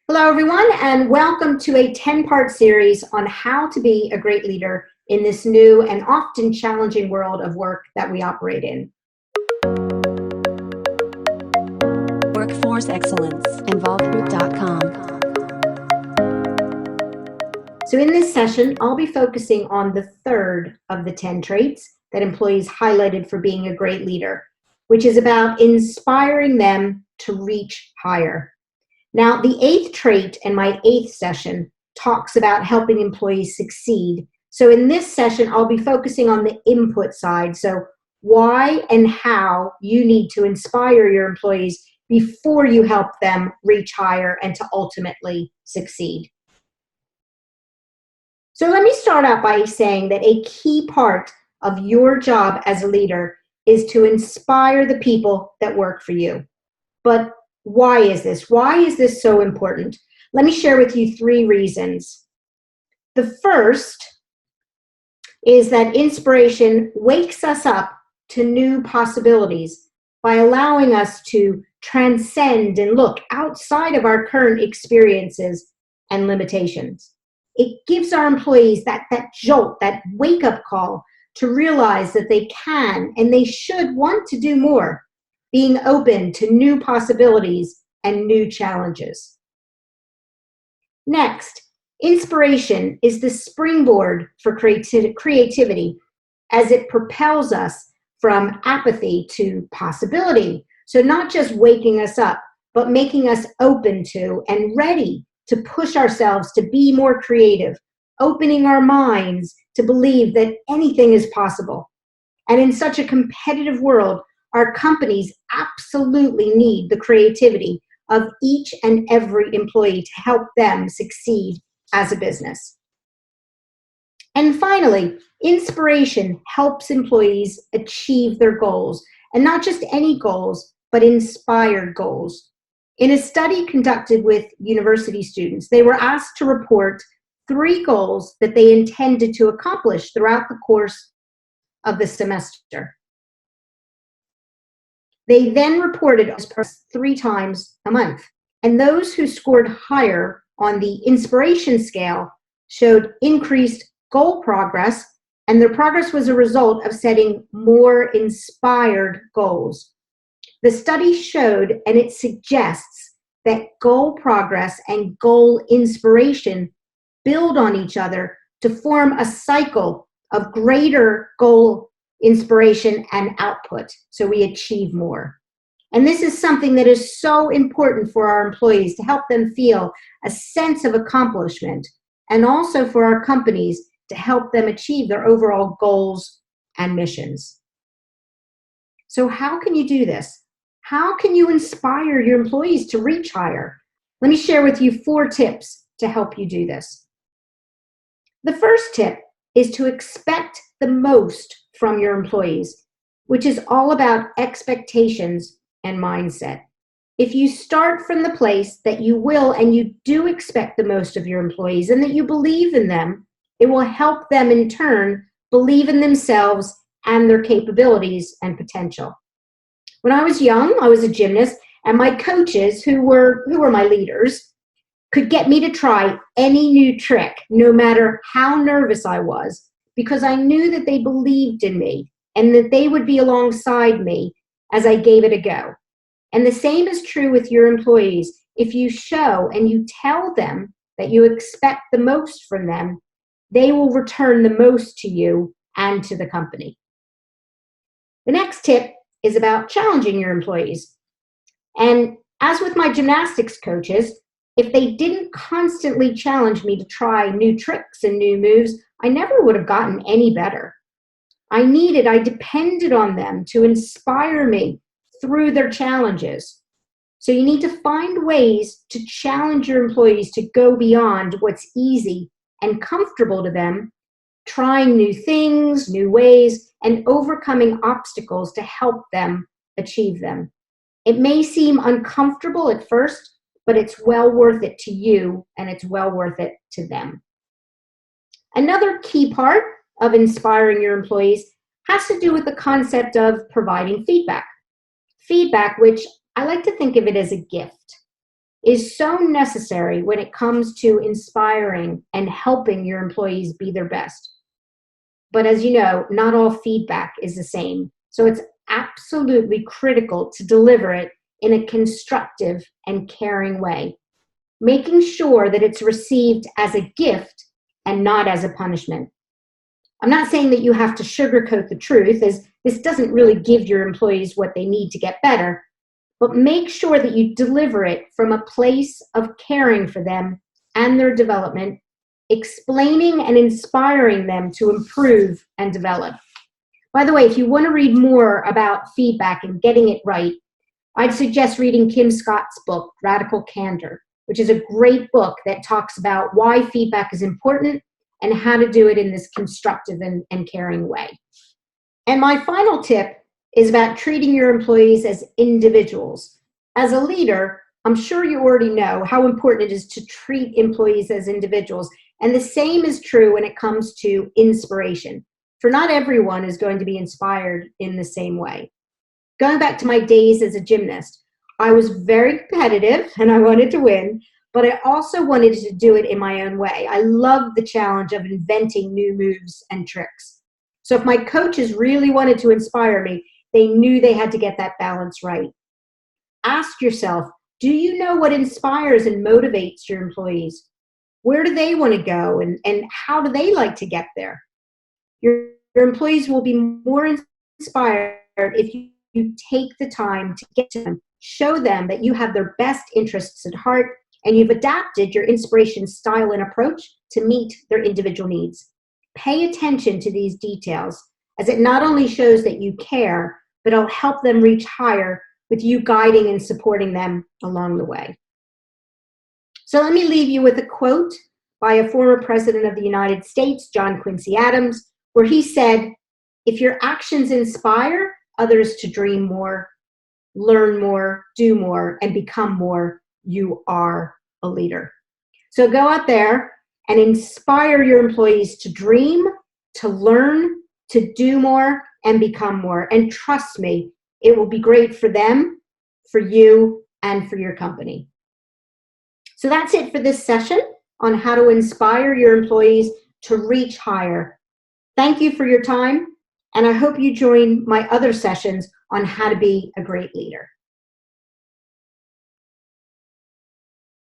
Hello, everyone, and welcome to a 10-part series on how to be a great leader in this new and often challenging world of work that we operate in. Workforce Excellence, involvedgroup.com. So in this session, I'll be focusing on the third of the 10 traits that employees highlighted for being a great leader, which is about inspiring them to reach higher. Now, the eighth trait in my eighth session talks about helping employees succeed. So in this session, I'll be focusing on the input side. So why and how you need to inspire your employees before you help them reach higher and to ultimately succeed. So let me start out by saying that a key part of your job as a leader is to inspire the people that work for you. But why is this? Why is this so important? Let me share with you 3 reasons. The first is that inspiration wakes us up to new possibilities by allowing us to transcend and look outside of our current experiences and limitations. It gives our employees that jolt, that wake-up call to realize that they can and they should want to do more, being open to new possibilities and new challenges. Next, inspiration is the springboard for creativity as it propels us from apathy to possibility. So not just waking us up, but making us open to and ready to push ourselves to be more creative, opening our minds to believe that anything is possible. And in such a competitive world, our companies absolutely need the creativity of each and every employee to help them succeed as a business. And finally, inspiration helps employees achieve their goals, and not just any goals, but inspired goals. In a study conducted with university students, they were asked to report 3 goals that they intended to accomplish throughout the course of the semester. They then reported 3 times a month. And those who scored higher on the inspiration scale showed increased goal progress, and their progress was a result of setting more inspired goals. The study showed, and it suggests, that goal progress and goal inspiration build on each other to form a cycle of greater goal inspiration and output, so we achieve more. And this is something that is so important for our employees to help them feel a sense of accomplishment, and also for our companies to help them achieve their overall goals and missions. So how can you do this? How can you inspire your employees to reach higher? Let me share with you 4 tips to help you do this. The first tip is to expect the most from your employees, which is all about expectations and mindset. If you start from the place that you will and you do expect the most of your employees and that you believe in them, it will help them in turn believe in themselves and their capabilities and potential. When I was young, I was a gymnast, and my coaches, who were my leaders, could get me to try any new trick, no matter how nervous I was, because I knew that they believed in me and that they would be alongside me as I gave it a go. And the same is true with your employees. If you show and you tell them that you expect the most from them, they will return the most to you and to the company. The next tip is about challenging your employees. And as with my gymnastics coaches, if they didn't constantly challenge me to try new tricks and new moves, I never would have gotten any better. I depended on them to inspire me through their challenges. So you need to find ways to challenge your employees to go beyond what's easy and comfortable to them, trying new things, new ways, and overcoming obstacles to help them achieve them. It may seem uncomfortable at first, but it's well worth it to you, and it's well worth it to them. Another key part of inspiring your employees has to do with the concept of providing feedback. Feedback, which I like to think of it as a gift. is so necessary when it comes to inspiring and helping your employees be their best. But as you know, not all feedback is the same. So it's absolutely critical to deliver it in a constructive and caring way, making sure that it's received as a gift and not as a punishment. I'm not saying that you have to sugarcoat the truth, as this doesn't really give your employees what they need to get better, but make sure that you deliver it from a place of caring for them and their development, explaining and inspiring them to improve and develop. By the way, if you want to read more about feedback and getting it right, I'd suggest reading Kim Scott's book, Radical Candor, which is a great book that talks about why feedback is important and how to do it in this constructive and caring way. And my final tip is about treating your employees as individuals. As a leader, I'm sure you already know how important it is to treat employees as individuals. And the same is true when it comes to inspiration. For not everyone is going to be inspired in the same way. Going back to my days as a gymnast, I was very competitive and I wanted to win, but I also wanted to do it in my own way. I loved the challenge of inventing new moves and tricks. So if my coaches really wanted to inspire me, they knew they had to get that balance right. Ask yourself, do you know what inspires and motivates your employees? Where do they want to go and how do they like to get there? Your employees will be more inspired if you take the time to get to them, show them that you have their best interests at heart, and you've adapted your inspiration style and approach to meet their individual needs. Pay attention to these details, as it not only shows that you care, but it'll help them reach higher with you guiding and supporting them along the way. So let me leave you with a quote by a former president of the United States, John Quincy Adams, where he said, "If your actions inspire others to dream more, learn more, do more, and become more, you are a leader." So go out there and inspire your employees to dream, to learn, to do more, and become more. And trust me, it will be great for them, for you, and for your company. So that's it for this session on how to inspire your employees to reach higher. Thank you for your time, and I hope you join my other sessions on how to be a great leader.